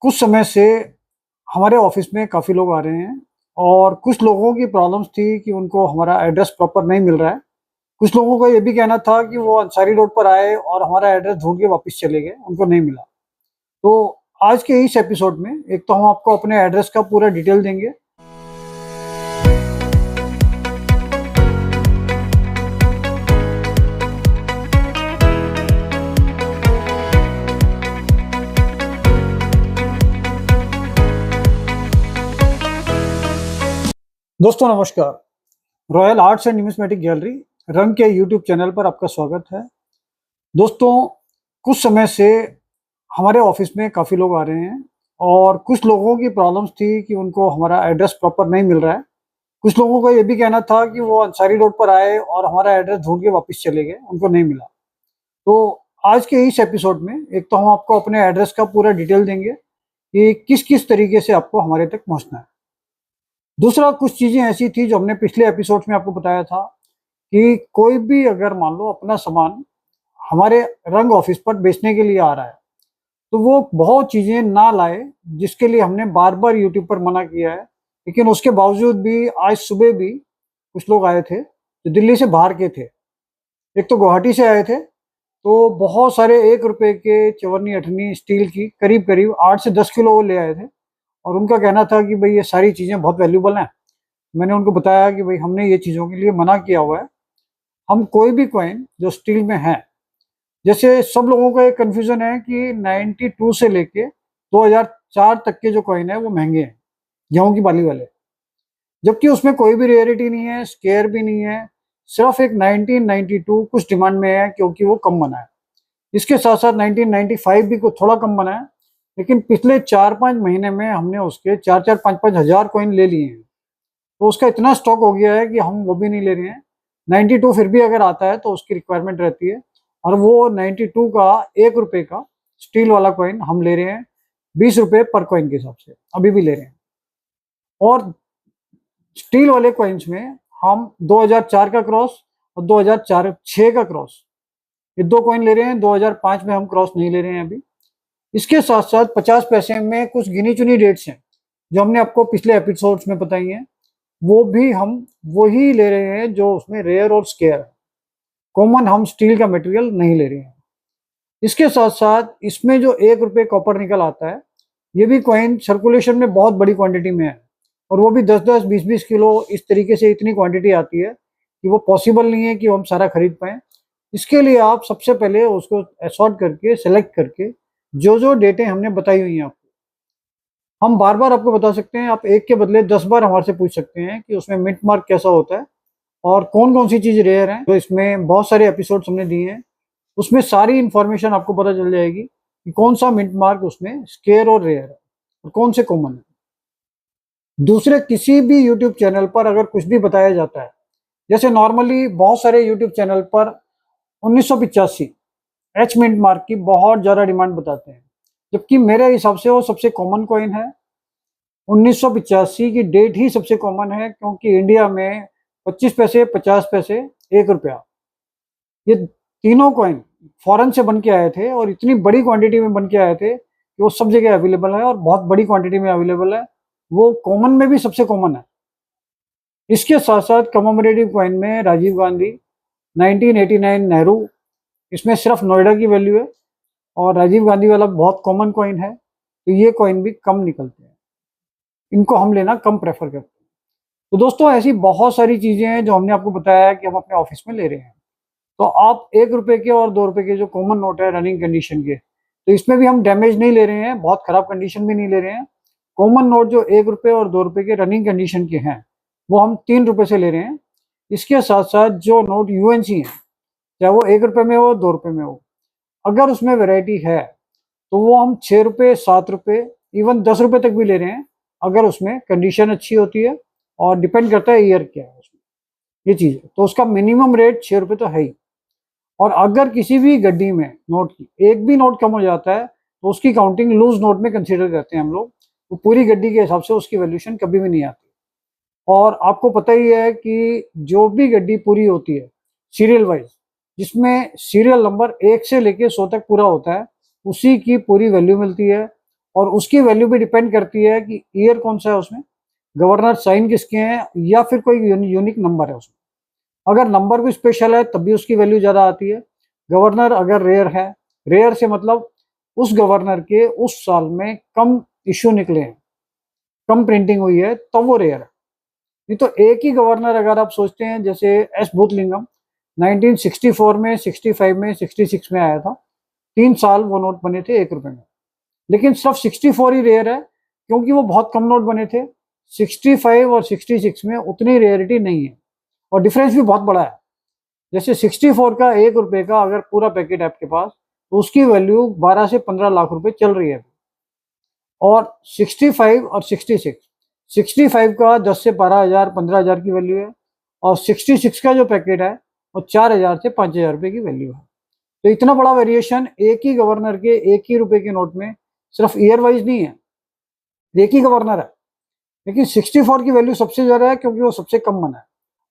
कुछ समय से हमारे ऑफिस में काफ़ी लोग आ रहे हैं और कुछ लोगों की प्रॉब्लम्स थी कि उनको हमारा एड्रेस प्रॉपर नहीं मिल रहा है। कुछ लोगों का ये भी कहना था कि वो अंसारी रोड पर आए और हमारा एड्रेस ढूँढ के वापस चले गए, उनको नहीं मिला। तो आज के इस एपिसोड में एक तो हम आपको अपने एड्रेस का पूरा डिटेल देंगे। दोस्तों नमस्कार, royal arts and numismatic gallery रंग के यूट्यूब चैनल पर आपका स्वागत है। दोस्तों कुछ समय से हमारे ऑफिस में काफ़ी लोग आ रहे हैं और कुछ लोगों की प्रॉब्लम्स थी कि उनको हमारा एड्रेस प्रॉपर नहीं मिल रहा है। कुछ लोगों का ये भी कहना था कि वो अंसारी रोड पर आए और हमारा एड्रेस ढूँढ के वापस चले गए, उनको नहीं मिला। तो आज के इस एपिसोड में एक तो हम आपको अपने एड्रेस का पूरा डिटेल देंगे कि किस-किस तरीके से आपको हमारे तक पहुँचना है। दूसरा कुछ चीज़ें ऐसी थी जो हमने पिछले एपिसोड्स में आपको बताया था कि कोई भी अगर मान लो अपना सामान हमारे रंग ऑफिस पर बेचने के लिए आ रहा है, तो वो बहुत चीज़ें ना लाए, जिसके लिए हमने बार-बार यूट्यूब पर मना किया है। लेकिन उसके बावजूद भी आज सुबह भी कुछ लोग आए थे, जो दिल्ली से बाहर के थे। एक तो गुवाहाटी से आए थे, तो बहुत सारे ₹1 के चवन्नी-अठन्नी स्टील की करीब-करीब 8 से 10 किलो वो ले आए थे और उनका कहना था कि भई ये सारी चीज़ें बहुत वैल्यूएबल हैं। मैंने उनको बताया कि भई हमने ये चीज़ों के लिए मना किया हुआ है। हम कोई भी कॉइन जो स्टील में है, जैसे सब लोगों का एक कन्फ्यूज़न है कि 92 से लेके 2004 तक के जो कॉइन है वो महँगे हैं, गेहूँ की बाली वाले। जबकि उसमें कोई भी रेयरिटी नहीं है, स्केयर भी नहीं है, सिर्फ़ एक 1992 कुछ डिमांड में है क्योंकि वो कम बना है। इसके साथ-साथ 1995 भी कुछ थोड़ा कम बना है, लेकिन पिछले 4-5 महीने में हमने उसके 4-4 5-5 हज़ार कॉइन ले लिए हैं। तो उसका इतना स्टॉक हो गया है कि हम वो भी नहीं ले रहे हैं। 92 फिर भी अगर आता है तो उसकी रिक्वायरमेंट रहती है और वो 92 का ₹1 का स्टील वाला कॉइन हम ले रहे हैं ₹20 पर कॉइन के हिसाब से, अभी भी ले रहे हैं। और स्टील वाले कॉइन्स में हम 2004 का क्रॉस और 2004 6 का क्रॉस, ये 2 कॉइन ले रहे हैं। 2005 में हम क्रॉस नहीं ले रहे हैं अभी। इसके साथ-साथ 50 पैसे में कुछ गिनी-चुनी डेट्स हैं, जो हमने आपको पिछले एपिसोड्स में बताई हैं। वो भी हम वही ले रहे हैं जो उसमें रेयर और स्केयर है। कॉमन हम स्टील का मटेरियल नहीं ले रहे हैं। इसके साथ-साथ इसमें जो ₹1 कॉपर निकल आता है, ये भी कॉइन सर्कुलेशन में बहुत बड़ी क्वांटिटी में है और वो भी 10-10, 20-20 किलो इस तरीके से इतनी क्वांटिटी आती है कि वो पॉसिबल नहीं है कि हम सारा खरीद पाएँ। इसके लिए आप सबसे पहले उसको असॉर्ट करके, सेलेक्ट करके जो-जो डेटें हमने बताई हुई हैं आपको, हम बार-बार आपको बता सकते हैं, आप एक के बदले 10 बार हमारे से पूछ सकते हैं कि उसमें मिंट मार्क कैसा होता है और कौन-कौन सी चीज़ रेयर है। तो इसमें बहुत सारे एपिसोड्स हमने दिए हैं, उसमें सारी इन्फॉर्मेशन आपको पता चल जाएगी कि कौन-सा मिंट मार्क उसमें स्केयर और रेयर है और कौन से कॉमन है। दूसरे किसी भी यूट्यूब चैनल पर अगर कुछ भी बताया जाता है, जैसे नॉर्मली बहुत सारे यूट्यूब चैनल पर 1985 एच मिंट मार्क की बहुत ज़्यादा डिमांड बताते हैं, जबकि मेरे हिसाब से वो सबसे कॉमन कॉइन है। 1985 की डेट ही सबसे कॉमन है क्योंकि इंडिया में 25 पैसे, 50 पैसे, ₹1 ये तीनों कॉइन फॉरेन से बन के आए थे और इतनी बड़ी क्वांटिटी में बन के आए थे कि वो सब जगह अवेलेबल है और बहुत बड़ी क्वांटिटी में अवेलेबल है। वो कॉमन में भी सबसे कॉमन है। इसके साथ-साथ कमेमोरेटिव कॉइन में राजीव गांधी, 1989 नेहरू, इसमें सिर्फ नोएडा की वैल्यू है और राजीव गांधी वाला बहुत कॉमन कॉइन है, तो ये कॉइन भी कम निकलते हैं। इनको हम लेना कम प्रेफ़र करते हैं। तो दोस्तों ऐसी बहुत सारी चीज़ें हैं जो हमने आपको बताया कि हम अपने ऑफ़िस में ले रहे हैं। तो आप ₹1 के और ₹2 के जो कॉमन नोट है रनिंग कंडीशन के, तो इसमें भी हम डैमेज नहीं ले रहे हैं, बहुत खराब कंडीशन भी नहीं ले रहे हैं। कॉमन नोट जो ₹1 और ₹2 के रनिंग कंडीशन के हैं, वो हम ₹3 से ले रहे हैं। इसके साथ-साथ जो नोट यूएनसी हैं, चाहे वो ₹1 में हो, ₹2 में हो, अगर उसमें वैरायटी है, तो वो हम ₹6, ₹7, इवन ₹10 तक भी ले रहे हैं, अगर उसमें कंडीशन अच्छी होती है और डिपेंड करता है ईयर क्या है उसमें, ये चीज़ है। तो उसका मिनिमम रेट ₹6 तो है ही। और अगर किसी भी गड्डी में नोट की एक भी नोट कम हो जाता है, तो उसकी काउंटिंग लूज़ नोट में कंसीडर करते हैं हम लोग। तो पूरी गड्डी के हिसाब से उसकी वैल्यूएशन कभी भी नहीं आती। और आपको पता ही है कि जो भी गड्डी पूरी होती है सीरियल वाइज़, जिसमें सीरियल नंबर 1 से लेके 100 तक पूरा होता है, उसी की पूरी वैल्यू मिलती है और उसकी वैल्यू भी डिपेंड करती है कि ईयर कौन सा है उसमें, गवर्नर साइन किसके हैं, या फिर कोई यूनिक नंबर है उसमें। अगर नंबर भी स्पेशल है तब भी उसकी वैल्यू ज़्यादा आती है। गवर्नर अगर रेयर है, रेयर से मतलब उस गवर्नर के उस साल में कम इश्यू निकले हैं, कम प्रिंटिंग हुई है, तब वो रेयर है। नहीं तो एक ही गवर्नर अगर आप सोचते हैं, जैसे एस भूतलिंगम 1964 में, 65 में, 66 में आया था, 3 साल वो नोट बने थे 1 रुपए में। लेकिन सिर्फ 64 ही रेयर है क्योंकि वो बहुत कम नोट बने थे। 65 और 66 में उतनी रेयरिटी नहीं है और डिफरेंस भी बहुत बड़ा है। जैसे 64 का 1 रुपए का अगर पूरा पैकेट है आपके पास, तो उसकी वैल्यू 12 से 15 लाख रुपए चल रही है। और 65 और 66, 65 का 10 से 12 हजार 15 हजार की वैल्यू है, और 66 का जो पैकेट है वो 4 हजार से 5 हजार रुपए की वैल्यू है। तो इतना बड़ा वेरिएशन एक ही गवर्नर के एक ही रुपए के नोट में, सिर्फ ईयर वाइज नहीं है, एक ही गवर्नर है। लेकिन 64 की वैल्यू सबसे ज्यादा है क्योंकि वो सबसे कम बना है।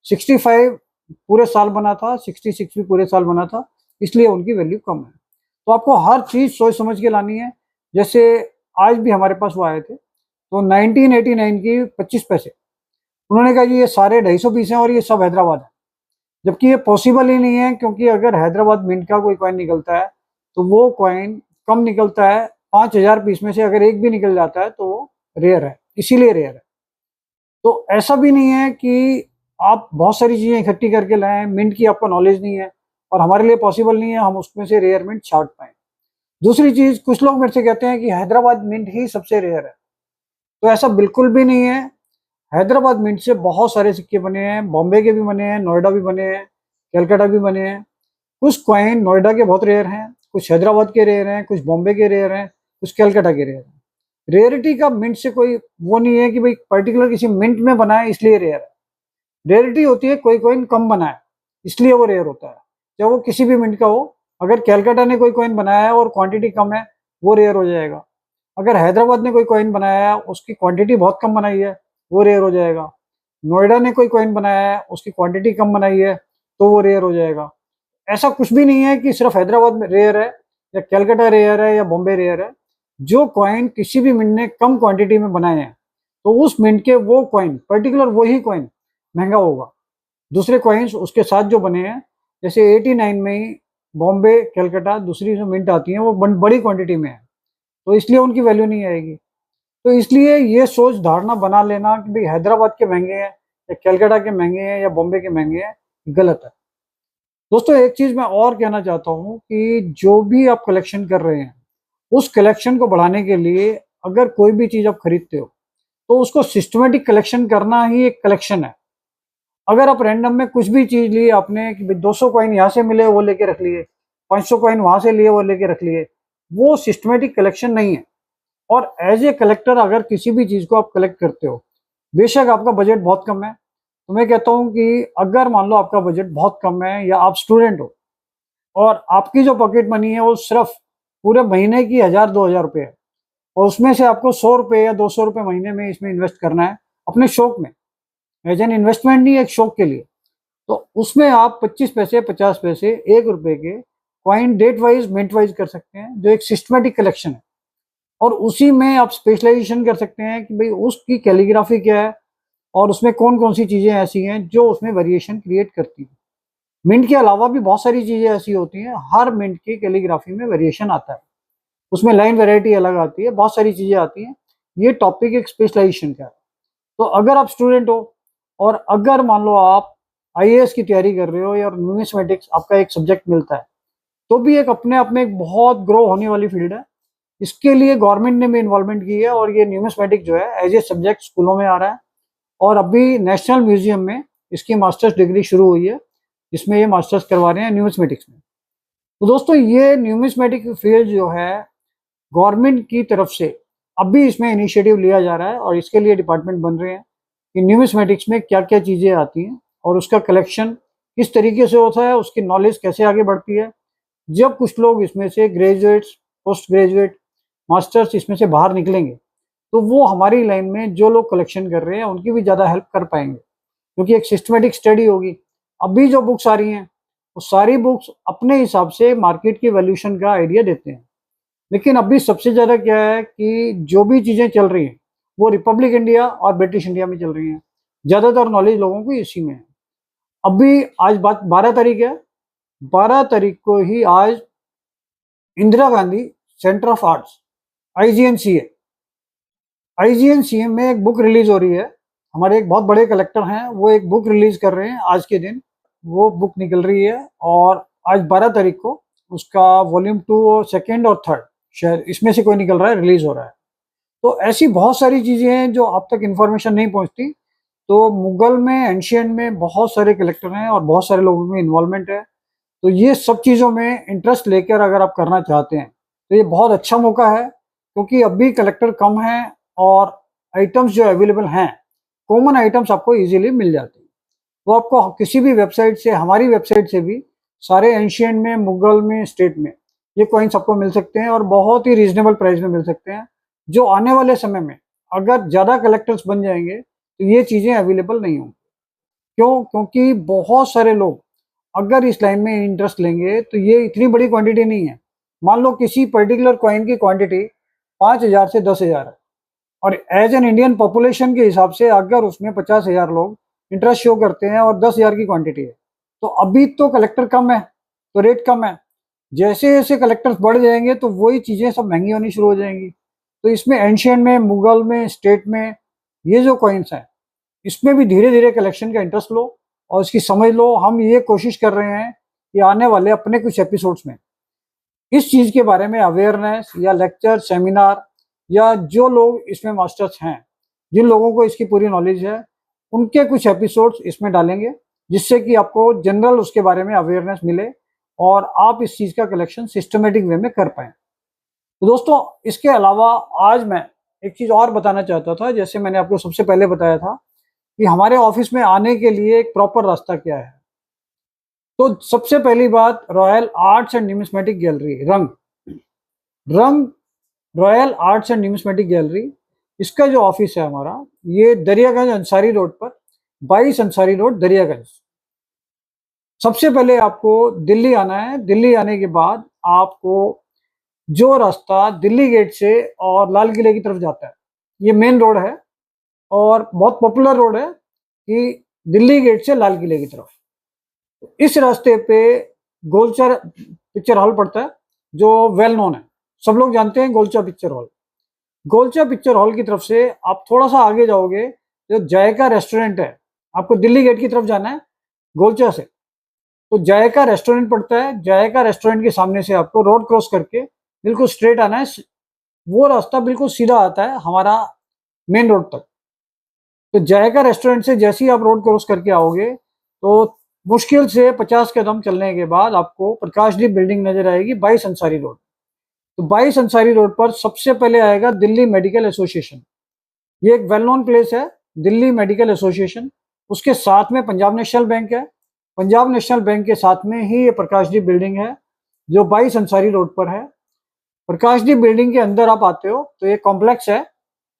65 पूरे साल बना था, 66 भी पूरे साल बना था, इसलिए उनकी वैल्यू कम है। तो आपको हर चीज सोच समझ के लानी है। जैसे आज भी हमारे पास वो आए थे, तो 1989 की 25 पैसे, उन्होंने कहा जी ये सारे 250 पीस हैं और ये सब हैदराबाद है। जबकि ये पॉसिबल ही नहीं है, क्योंकि अगर हैदराबाद मिंट का कोई कॉइन निकलता है तो वो कॉइन कम निकलता है। 5,000 पीस में से अगर एक भी निकल जाता है तो वो रेयर है, इसीलिए रेयर है। तो ऐसा भी नहीं है कि आप बहुत सारी चीजें इकट्ठी करके लाएं, मिंट की आपको नॉलेज नहीं है और हमारे लिए पॉसिबल नहीं है हम उसमें से रेयर मिंट छांट पाए। दूसरी चीज, कुछ लोग मेरे से कहते हैं कि हैदराबाद मिंट ही सबसे रेयर है, तो ऐसा बिल्कुल भी नहीं है। हैदराबाद मिंट से बहुत सारे सिक्के बने हैं, बॉम्बे के भी बने हैं, नोएडा भी बने हैं, कलकत्ता भी बने हैं। कुछ कॉइन नोएडा के बहुत रेयर हैं, कुछ हैदराबाद के रेयर हैं, कुछ बॉम्बे के रेयर हैं, कुछ कलकत्ता के रेयर हैं। रेयरिटी का मिंट से कोई वो नहीं है कि भाई पर्टिकुलर किसी मिंट में बना है इसलिए रेयर है। रेयरिटी होती है कोई कॉइन कम बना है इसलिए वो रेयर होता है, चाहे वो किसी भी मिंट का हो। अगर कलकत्ता ने कोई कॉइन बनाया है और क्वांटिटी कम है, वो रेयर हो जाएगा। अगर हैदराबाद ने कोई कॉइन बनाया है, उसकी क्वांटिटी बहुत कम बनाई है, वो रेयर हो जाएगा। नोएडा ने कोई कॉइन बनाया है, उसकी क्वांटिटी कम बनाई है, तो वो रेयर हो जाएगा। ऐसा कुछ भी नहीं है कि सिर्फ हैदराबाद में रेयर है या कलकत्ता रेयर है या बॉम्बे रेयर है। जो कॉइन किसी भी मिंट ने कम क्वांटिटी में बनाए हैं, तो उस मिंट के वो कॉइन, पर्टिकुलर वही कॉइन महंगा होगा। दूसरे कॉइन्स उसके साथ जो बने हैं, जैसे 89 में ही बॉम्बे कलकत्ता दूसरी जो मिंट आती हैं वो बड़ी क्वांटिटी में है, तो इसलिए उनकी वैल्यू नहीं आएगी। तो इसलिए ये सोच धारणा बना लेना कि भाई हैदराबाद के महंगे हैं या कलकत्ता के महंगे हैं या बॉम्बे के महंगे हैं, गलत है। दोस्तों एक चीज मैं और कहना चाहता हूँ कि जो भी आप कलेक्शन कर रहे हैं, उस कलेक्शन को बढ़ाने के लिए अगर कोई भी चीज आप खरीदते हो तो उसको सिस्टमेटिक कलेक्शन करना ही एक कलेक्शन है। अगर आप रैंडम में कुछ भी चीज लिए आपने कि 200 कॉइन यहाँ से मिले वो लेके रख लिए, 500 कॉइन वहां से लिए वो लेके रख लिए, वो सिस्टमेटिक कलेक्शन नहीं है। और एज ए कलेक्टर अगर किसी भी चीज को आप कलेक्ट करते हो, बेशक आपका बजट बहुत कम है, तो मैं कहता हूँ कि अगर मान लो आपका बजट बहुत कम है या आप स्टूडेंट हो और आपकी जो पॉकेट मनी है वो सिर्फ पूरे महीने की 1,000-2,000 रुपये है, और उसमें से आपको 100 रुपये या 200 रुपये महीने में इसमें इन्वेस्ट करना है अपने शौक में, एज एन इन्वेस्टमेंट नहीं, एक शौक के लिए, तो उसमें आप 25 पैसे, 50 पैसे, 1 रुपए के coin date wise, minute wise कर सकते हैं, जो एक सिस्टमेटिक कलेक्शन है। और उसी में आप स्पेशलाइजेशन कर सकते हैं कि भाई उसकी कैलीग्राफी क्या है और उसमें कौन कौन सी चीजें ऐसी हैं जो उसमें वेरिएशन क्रिएट करती हैं। मिंट के अलावा भी बहुत सारी चीजें ऐसी होती हैं, हर मिंट की कैलीग्राफी में वेरिएशन आता है, उसमें लाइन वेराइटी अलग आती है, बहुत सारी चीजें आती हैं। ये टॉपिक एक स्पेशलाइजेशन का है। तो अगर आप स्टूडेंट हो और अगर मान लो आप आईएएस की तैयारी कर रहे हो या न्यूमेरिक्स आपका एक सब्जेक्ट मिलता है, तो भी एक अपने आप में एक बहुत ग्रो होने वाली फील्ड है। इसके लिए गवर्नमेंट ने भी इन्वॉल्वमेंट की है और ये न्यूमेरिक्स जो है एज ए सब्जेक्ट स्कूलों में आ रहा है, और अभी नेशनल म्यूजियम में इसकी मास्टर्स डिग्री शुरू हुई है, जिसमें ये मास्टर्स करवा रहे हैं न्यूमेरिक्स में। तो दोस्तों ये न्यूमेरिक्स फील्ड जो है गवर्नमेंट की तरफ से अभी इसमें इनिशिएटिव लिया जा रहा है और इसके लिए डिपार्टमेंट बन रहे हैं कि न्यूमेरिक्स में क्या क्या चीज़ें आती हैं और उसका कलेक्शन किस तरीके से होता है, उसकी नॉलेज कैसे आगे बढ़ती है। जब कुछ लोग इसमें से ग्रेजुएट्स, पोस्ट ग्रेजुएट, मास्टर्स इसमें से बाहर निकलेंगे, तो वो हमारी लाइन में जो लोग कलेक्शन कर रहे हैं उनकी भी ज़्यादा हेल्प कर पाएंगे, क्योंकि एक सिस्टमेटिक स्टडी होगी। अभी जो बुक्स आ रही हैं वो सारी बुक्स अपने हिसाब से मार्केट की वैल्यूएशन का आइडिया देते हैं, लेकिन अभी सबसे ज़्यादा क्या है कि जो भी चीज़ें चल रही हैं वो रिपब्लिक इंडिया और ब्रिटिश इंडिया में चल रही हैं। ज़्यादातर नॉलेज लोगों को इसी में है। अभी आज बात 12 तारीख है, 12 तारीख को ही आज Indira Gandhi centre of arts IGNCA IGNCA में एक बुक रिलीज हो रही है। हमारे एक बहुत बड़े कलेक्टर हैं, वो एक बुक रिलीज कर रहे हैं आज के दिन। वो बुक निकल रही है और आज 12 तारीख को उसका वॉल्यूम 2 और सेकेंड और थर्ड शायद इसमें से कोई निकल रहा है, रिलीज हो रहा है। तो ऐसी बहुत सारी चीजें हैं जो अब तक इन्फॉर्मेशन नहीं पहुंचती। तो मुगल में एंशियंट में बहुत सारे कलेक्टर हैं और बहुत सारे लोगों में इन्वॉल्वमेंट है। तो ये सब चीज़ों में इंटरेस्ट लेकर अगर आप करना चाहते हैं तो ये बहुत अच्छा मौका है, क्योंकि अभी कलेक्टर कम हैं और आइटम्स जो अवेलेबल हैं, कॉमन आइटम्स आपको इजीली मिल जाते हैं। वो आपको किसी भी वेबसाइट से, हमारी वेबसाइट से भी सारे एंशियंट में, मुगल में, स्टेट में ये कॉइन्स आपको मिल सकते हैं और बहुत ही रीजनेबल प्राइस में मिल सकते हैं। जो आने वाले समय में अगर ज़्यादा कलेक्टर्स बन जाएंगे तो ये चीज़ें अवेलेबल नहीं होंगी। क्यों? क्योंकि बहुत सारे लोग अगर इस लाइन में इंटरेस्ट लेंगे तो ये इतनी बड़ी क्वांटिटी नहीं है। मान लो किसी पर्टिकुलर कॉइन की क्वांटिटी 5,000 से 10,000 है और एज एन इंडियन पॉपुलेशन के हिसाब से अगर उसमें 50,000 लोग इंटरेस्ट शो करते हैं और 10,000 की क्वांटिटी है, तो अभी तो कलेक्टर कम है, तो रेट कम है। जैसे जैसे कलेक्टर्स बढ़ जाएंगे तो वही चीज़ें सब महंगी होनी शुरू हो जाएंगी। तो इसमें एंशियंट में, मुगल में, स्टेट में ये जो कॉइन्स हैं इसमें भी धीरे धीरे कलेक्शन का इंटरेस्ट लो और इसकी समझ लो। हम ये कोशिश कर रहे हैं कि आने वाले अपने कुछ एपिसोड्स में इस चीज़ के बारे में अवेयरनेस या लेक्चर, सेमिनार या जो लोग इसमें मास्टर्स हैं, जिन लोगों को इसकी पूरी नॉलेज है, उनके कुछ एपिसोड्स इसमें डालेंगे, जिससे कि आपको जनरल उसके बारे में अवेयरनेस मिले और आप इस चीज़ का कलेक्शन सिस्टमेटिक वे में कर पाएँ। तो दोस्तों, इसके अलावा आज मैं एक चीज़ और बताना चाहता था। जैसे मैंने आपको सबसे पहले बताया था कि हमारे ऑफिस में आने के लिए एक प्रॉपर रास्ता क्या है। तो सबसे पहली बात, royal arts and numismatic gallery रंग रंग royal arts and numismatic gallery, इसका जो ऑफिस है हमारा, ये दरियागंज अंसारी रोड पर, 22 अंसारी रोड दरियागंज। सबसे पहले आपको दिल्ली आना है। दिल्ली आने के बाद आपको जो रास्ता दिल्ली गेट से और लाल किले की तरफ जाता है, ये मेन रोड है और बहुत पॉपुलर रोड है कि दिल्ली गेट से लाल किले की तरफ। इस रास्ते पे गोलचर पिक्चर हॉल पड़ता है, जो वेल नोन है, सब लोग जानते हैं Golcha picture hall. Golcha picture hall की तरफ से आप थोड़ा सा आगे जाओगे, जो जायका रेस्टोरेंट है, आपको दिल्ली गेट की तरफ जाना है गोलचा से, तो जायका रेस्टोरेंट पड़ता है। जायका रेस्टोरेंट के सामने से आपको रोड क्रॉस करके बिल्कुल स्ट्रेट आना है। वो रास्ता बिल्कुल सीधा आता है हमारा मेन रोड तक। तो जायका रेस्टोरेंट से जैसे ही आप रोड क्रॉस करके आओगे तो मुश्किल से 50 कदम चलने के बाद आपको प्रकाशदीप बिल्डिंग नजर आएगी, 22 अंसारी रोड। तो 22 अंसारी रोड पर सबसे पहले आएगा दिल्ली मेडिकल एसोसिएशन। ये एक वेल नोन प्लेस है, दिल्ली मेडिकल एसोसिएशन। उसके साथ में पंजाब नेशनल बैंक है। पंजाब नेशनल बैंक के साथ में ही ये प्रकाशदीप बिल्डिंग है, जो 22 अंसारी रोड पर है। प्रकाशदीप बिल्डिंग के अंदर आप आते हो तो ये कॉम्प्लेक्स है,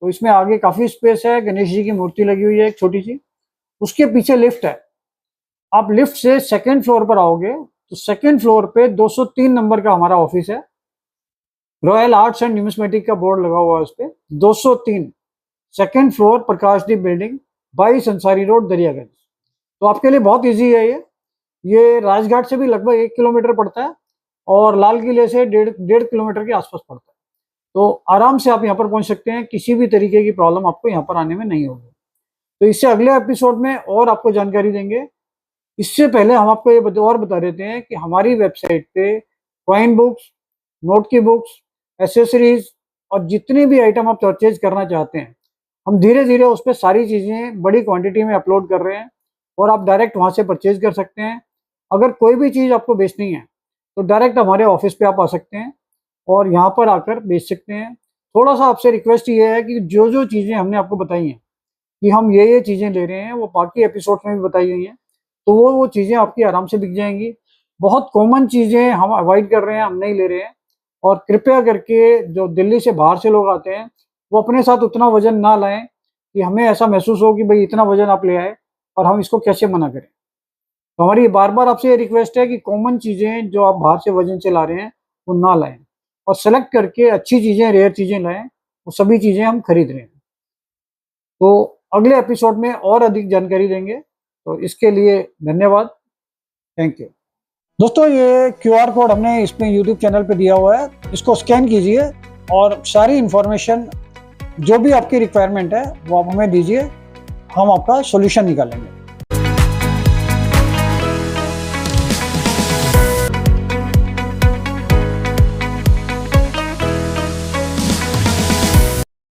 तो इसमें आगे काफी स्पेस है, गणेश जी की मूर्ति लगी हुई है एक छोटी सी। उसके पीछे लिफ्ट है। आप लिफ्ट से सेकंड फ्लोर पर आओगे तो सेकंड फ्लोर पे 203 नंबर का हमारा ऑफिस है। रॉयल आर्ट्स एंड न्यूमिस्मेटिक का बोर्ड लगा हुआ है उस पर, 203 second floor, Prakashdeep building, 22 Ansari road Daryaganj. तो आपके लिए बहुत इजी है ये राजघाट से भी लगभग 1 किलोमीटर पड़ता है और लाल किले से डेढ़ किलोमीटर के आसपास पड़ता है। तो आराम से आप यहाँ पर पहुंच सकते हैं, किसी भी तरीके की प्रॉब्लम आपको यहाँ पर आने में नहीं होगी। तो इससे अगले एपिसोड में और आपको जानकारी देंगे। इससे पहले हम आपको ये और बता देते हैं कि हमारी वेबसाइट पे कॉइन बुक्स, नोट की बुक्स, एसेसरीज और जितनी भी आइटम आप परचेज करना चाहते हैं, हम धीरे धीरे उस पर सारी चीज़ें बड़ी क्वांटिटी में अपलोड कर रहे हैं और आप डायरेक्ट वहाँ से परचेज कर सकते हैं। अगर कोई भी चीज़ आपको बेचनी है तो डायरेक्ट हमारे ऑफिस पे आप आ सकते हैं और यहाँ पर आकर बेच सकते हैं। थोड़ा सा आपसे रिक्वेस्ट ये है कि जो जो चीज़ें हमने आपको बताई हैं कि हम ये चीज़ें ले रहे हैं, वो बाकी एपिसोड में भी बताई गई हैं, तो वो चीज़ें आपकी आराम से बिक जाएंगी। बहुत कॉमन चीज़ें हम अवॉइड कर रहे हैं, हम नहीं ले रहे हैं। और कृपया करके जो दिल्ली से बाहर से लोग आते हैं वो अपने साथ उतना वजन ना लाएं कि हमें ऐसा महसूस हो कि भाई इतना वजन आप ले आए और हम इसको कैसे मना करें। तो हमारी बार बार आपसे ये रिक्वेस्ट है कि कॉमन चीज़ें जो आप बाहर से वजन से ला रहे हैं वो ना लाएं। और सेलेक्ट करके अच्छी चीज़ें, रेयर चीज़ें लाएं, वो सभी चीज़ें हम खरीद रहे हैं। तो अगले एपिसोड में और अधिक जानकारी देंगे, तो इसके लिए धन्यवाद। Thank you. दोस्तों, ये QR कोड हमने इसमें YouTube चैनल पे दिया हुआ है, इसको स्कैन कीजिए और सारी इन्फॉर्मेशन जो भी आपकी रिक्वायरमेंट है वो आप हमें दीजिए, हम आपका सॉल्यूशन निकालेंगे।